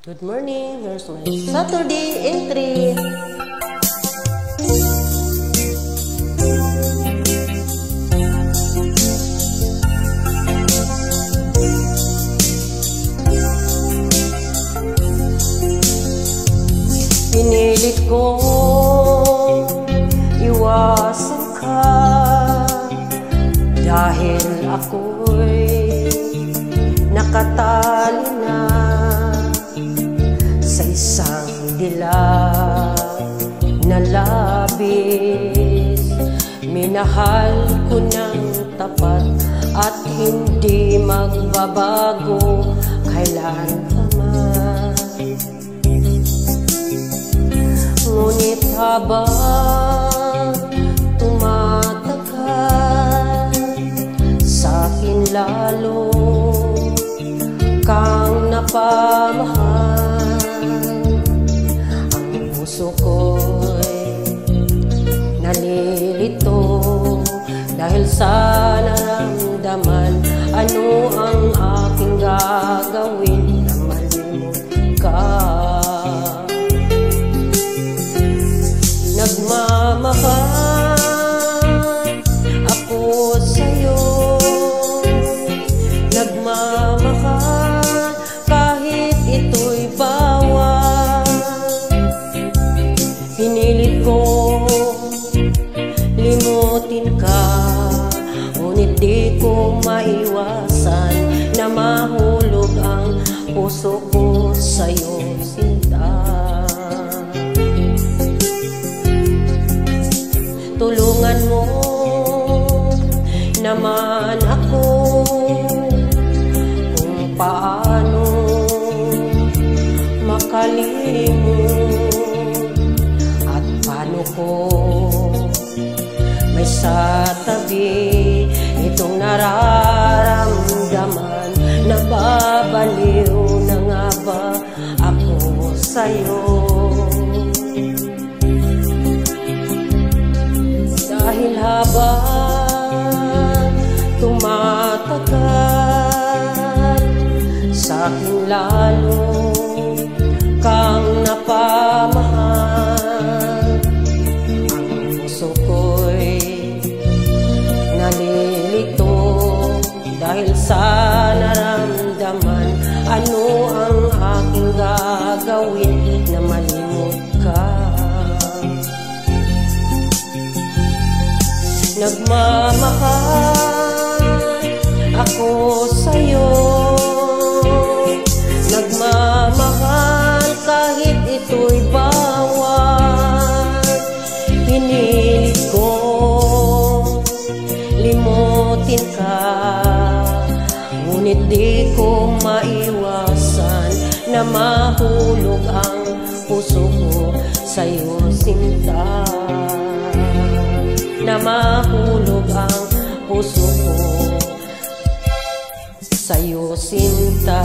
Good morning, here's my Saturday entry. Pinilit ko iwasan ka dahil ako'y nakatali na sa isang dilag na labis. Minahal ko ng tapat at hindi magbabago kailan pa man. Ngunit habang tumatagal, sa'kin lalo kang napamahal. Ang puso ko'y nalilito dahil sa naramdaman. Ano ang aking gagawin na malimot ka? Nagmamahal ako sa'yo, nagmamahal kahit ito'y bawal. Pinilit ko limutin ka, ngunit di ko maiwasan na mahulog ang puso ko sa'yo, sinta. Tulungan mo naman ako kung paano makalimot at paano ko may sa tabi itong nararamdaman. Nababaliw na nga ba ako sa'yo? Dahil habang tumatagal, sa'kin lalo kang napamahal. Ang puso ko'y nalilito dahil sa naramdaman. Ano ang aking gagawin na malimot ka? Nagmamahal ako sa'yo, nagmamahal kahit ito'y bawal. Pinilit ko limutin ka, ngunit di ko maiwasan na mahulog ang puso ko sa'yo, sinta. Na mahulog ang puso ko sa'yo, sinta.